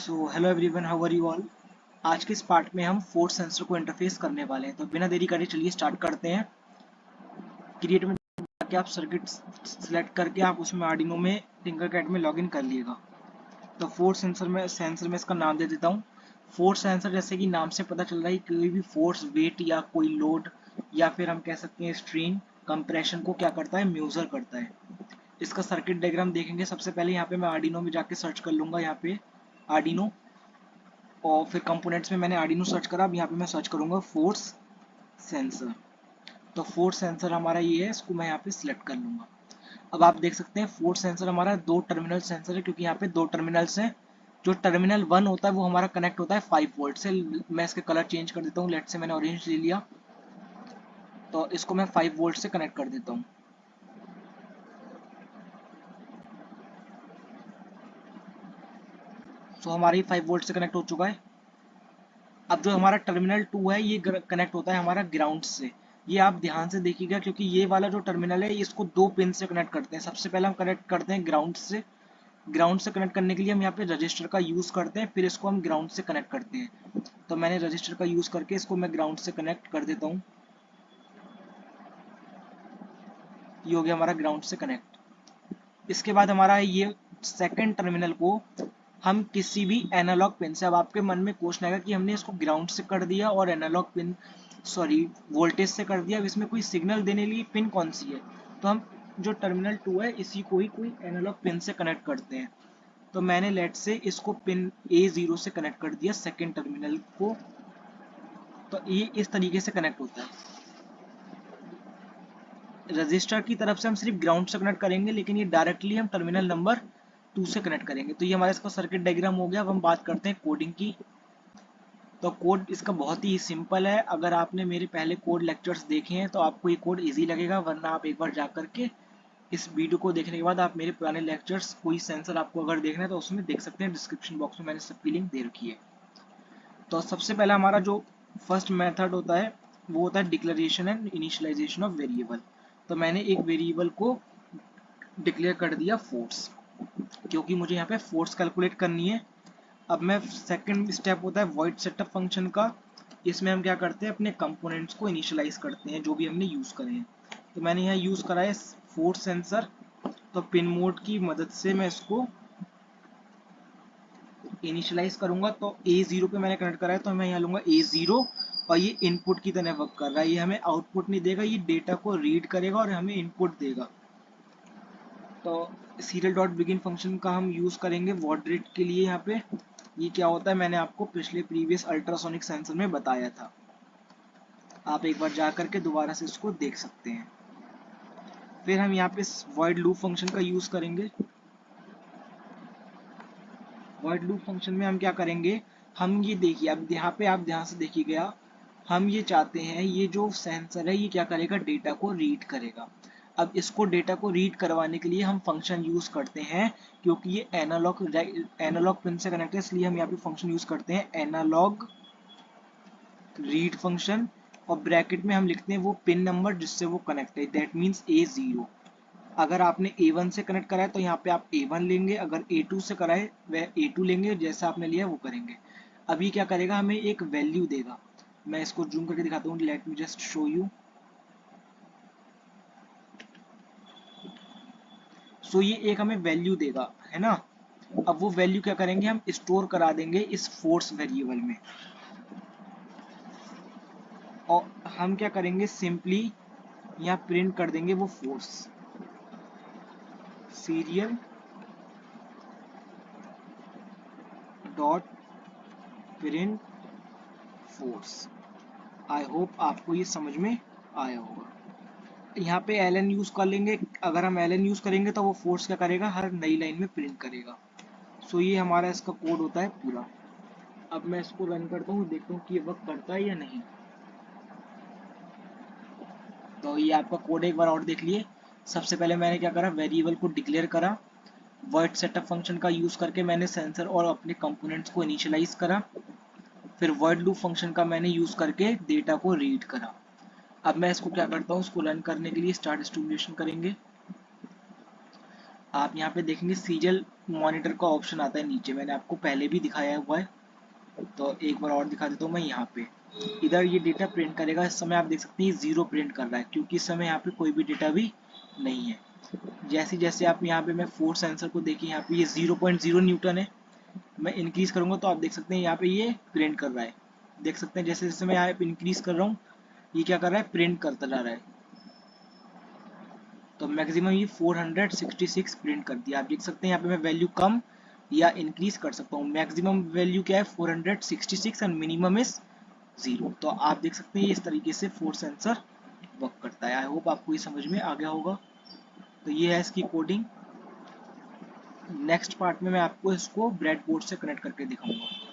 So hello everyone, how are you all. आज के इस पार्ट में हम फोर्स सेंसर को इंटरफेस करने वाले हैं, तो बिना देरी करे चलिए स्टार्ट करते हैं। क्रिएट में जाके आप सर्किट सेलेक्ट करके आप उसमें आर्डिनो में टिंकरकैड में लॉगिन कर लिएगा। तो फोर्स सेंसर में इसका नाम दे देता हूँ फोर्स सेंसर। जैसे कि नाम से पता चल रहा है, कोई भी फोर्स, वेट या कोई लोड या फिर हम कह सकते हैं स्ट्रेन, कंप्रेशन को क्या करता है, मेजर करता है। इसका सर्किट डायग्राम देखेंगे। सबसे पहले यहाँ पे मैं आर्डिनो में जाके सर्च कर लूंगा, यहाँ पे आर्डिनो, और फिर कंपोनेंट्स में मैंने आर्डिनो सर्च करा। अब यहाँ पे मैं सर्च करूंगा फोर्स सेंसर। तो फोर्स सेंसर हमारा ये है, इसको मैं यहाँ पे सिलेक्ट कर लूंगा। अब आप देख सकते हैं फोर्स सेंसर हमारा दो टर्मिनल सेंसर है, क्योंकि यहाँ पे दो टर्मिनल्स हैं। जो टर्मिनल 1 होता है वो हमारा कनेक्ट होता है 5 वोल्ट से। मैं इसके कलर चेंज कर देता हूँ। लेट से मैंने ऑरेंज ले लिया, तो इसको मैं 5 वोल्ट से कनेक्ट कर देता हूँ। सो हमारा ये 5 वोल्ट से कनेक्ट हो चुका है। अब जो हमारा टर्मिनल 2 है ये कनेक्ट होता है हमारा ग्राउंड से। ये आप ध्यान से देखिएगा, क्योंकि ये वाला जो टर्मिनल है इसको दो पिन से कनेक्ट करते हैं। सबसे पहले हम कनेक्ट करते हैं ग्राउंड से। ग्राउंड से कनेक्ट करने के लिए हम यहाँ पे रजिस्टर का यूज करते हैं, फिर इसको हम ग्राउंड से कनेक्ट करते हैं। तो मैंने रजिस्टर का यूज करके इसको मैं ग्राउंड से कनेक्ट कर देता हूँ। ये हो गया हमारा ग्राउंड से कनेक्ट। इसके बाद हमारा ये सेकंड टर्मिनल को हम किसी भी एनालॉग पिन से, अब आपके मन में क्वेश्चन आएगा कि हमने इसको ग्राउंड से कर दिया और एनालॉग पिन, सॉरी, वोल्टेज से कर दिया, अब इसमें कोई सिग्नल देने लिए पिन कौन सी है। तो हम जो टर्मिनल 2 है इसी को ही कोई एनालॉग पिन से कनेक्ट करते हैं। तो मैंने लेट से इसको पिन A0 से कनेक्ट कर दिया सेकेंड टर्मिनल को। तो ये इस तरीके से कनेक्ट होता है। रजिस्टर की तरफ से हम सिर्फ ग्राउंड से कनेक्ट करेंगे, लेकिन ये डायरेक्टली हम टर्मिनल नंबर 2 से कनेक्ट करेंगे। तो ये हमारा इसका सर्किट डायग्राम हो गया। अब हम बात करते हैं कोडिंग की। तो कोड इसका बहुत ही सिंपल है। अगर आपने मेरे पहले कोड लेक्चर्स देखे हैं तो आपको ये कोड इजी लगेगा, वरना आप एक बार जा करके इस वीडियो को देखने के बाद आप मेरे पुराने लेक्चर्स, कोई सेंसर आपको अगर देखना है तो उसमें देख सकते हैं। डिस्क्रिप्शन बॉक्स में मैंने सबकी लिंक दे रखी है। तो सबसे पहला हमारा जो फर्स्ट मेथड होता है वो होता है declaration and initialization of variable. तो मैंने एक वेरिएबल को डिक्लेयर कर दिया फोर्स, क्योंकि मुझे यहाँ पे फोर्स कैलकुलेट करनी है। अब मैं सेकंड स्टेप होता है वॉइड सेटअप फंक्शन का। इसमें हम क्या करते हैं, अपने कंपोनेंट्स को इनिशियलाइज करते हैं जो भी हमने यूज करे हैं। तो मैंने यहाँ यूज करा है फोर्स सेंसर। तो पिन मोड की मदद से मैं इसको इनिशियलाइज करूंगा। तो A0 पे मैंने कनेक्ट करा है, तो मैं यहाँ लूंगा A0, और ये इनपुट की तरह वर्क कर रहा है। ये हमें आउटपुट नहीं देगा, ये डेटा को रीड करेगा और हमें इनपुट देगा। तो सीरियल डॉट बिगिन फंक्शन का हम यूज करेंगे वॉट रेट के लिए। यहाँ पे ये क्या होता है मैंने आपको पिछले प्रीवियस अल्ट्रासोनिक सेंसर में बताया था। आप एक बार जा करके दोबारा से इसको देख सकते हैं। फिर हम यहाँ पे वॉइड लूप फंक्शन का यूज करेंगे। वॉइड लूप फंक्शन में हम क्या करेंगे, हम ये देखिए, अब यहाँ पे आप ध्यान से देखिएगा, हम ये चाहते हैं ये जो सेंसर है ये क्या करेगा, डेटा को रीड करेगा। अब इसको डेटा को रीड करवाने के लिए हम फंक्शन यूज करते हैं, क्योंकि ये एनालॉग पिन से कनेक्ट है, इसलिए हम यहाँ पे फंक्शन यूज करते हैं एनालॉग रीड फंक्शन। और ब्रैकेट में हम लिखते हैं वो पिन नंबर जिससे वो कनेक्ट है, दैट मीन्स A0। अगर आपने A1 से कनेक्ट करा है तो यहाँ पे आप A1 लेंगे, अगर A2 से करा है वह A2 लेंगे, जैसा आपने लिया वो करेंगे। अभी क्या करेगा, हमें एक वैल्यू देगा। मैं इसको जूम करके दिखाता हूँ, let me just show you. So ये एक हमें वैल्यू देगा, है ना। अब वो वैल्यू क्या करेंगे, हम स्टोर करा देंगे इस फोर्स वेरिएबल में। और हम क्या करेंगे, सिंपली यहाँ प्रिंट कर देंगे वो force, serial dot print force. I hope आपको ये समझ में आया होगा। यहाँ पे ln यूज कर लेंगे। अगर हम ln यूज करेंगे तो वो फोर्स क्या करेगा, हर नई लाइन में प्रिंट करेगा। सो ये हमारा इसका कोड होता है पूरा। अब मैं इसको रन करता हूँ, देखता हूँ कि ये वर्क करता है या नहीं। तो ये आपका कोड एक बार और देख लिए। सबसे पहले मैंने क्या करा, वेरिएबल को डिक्लेयर करा। वॉइड सेटअप फंक्शन का यूज करके मैंने सेंसर और अपने कंपोनेंट्स को इनिशियलाइज करा। फिर वॉइड लूप फंक्शन का मैंने यूज करके डेटा को रीड करा। अब मैं इसको क्या करता हूँ, इसको रन करने के लिए स्टार्ट स्टिमुलेशन करेंगे। आप यहाँ पे देखेंगे सीरियल मॉनिटर का ऑप्शन आता है नीचे, मैंने आपको पहले भी दिखाया हुआ है, तो एक बार और दिखा देता हूँ मैं। यहाँ पे इधर ये डेटा प्रिंट करेगा। इस समय आप देख सकते हैं 0 प्रिंट कर रहा है, क्योंकि इस समय यहाँ पे कोई भी डेटा भी नहीं है। जैसे जैसे आप यहाँ पे, मैं फोर्स सेंसर को देखिए, यहाँ पे ये 0.0 न्यूटन है, मैं इंक्रीज करूंगा तो आप देख सकते हैं यहाँ पे ये प्रिंट कर रहा है। देख सकते हैं जैसे जैसे मैं यहाँ पे इंक्रीज कर रहा हूँ, ये क्या कर रहा है, प्रिंट करता जा रहा है। तो मैक्सिमम ये 466 प्रिंट कर दिया। आप देख सकते हैं यहाँ पे मैं वैल्यू कम या इंक्रीज कर सकता हूँ। मैक्सिमम वैल्यू क्या है 466 एंड मिनिमम इज 0। तो आप देख सकते हैं इस तरीके से फोर्स सेंसर वर्क करता है। आई होप आपको ये समझ में आ गया होगा। तो ये है इसकी कोडिंग। नेक्स्ट पार्ट में मैं आपको इसको ब्रेडबोर्ड से कनेक्ट करके दिखाऊंगा।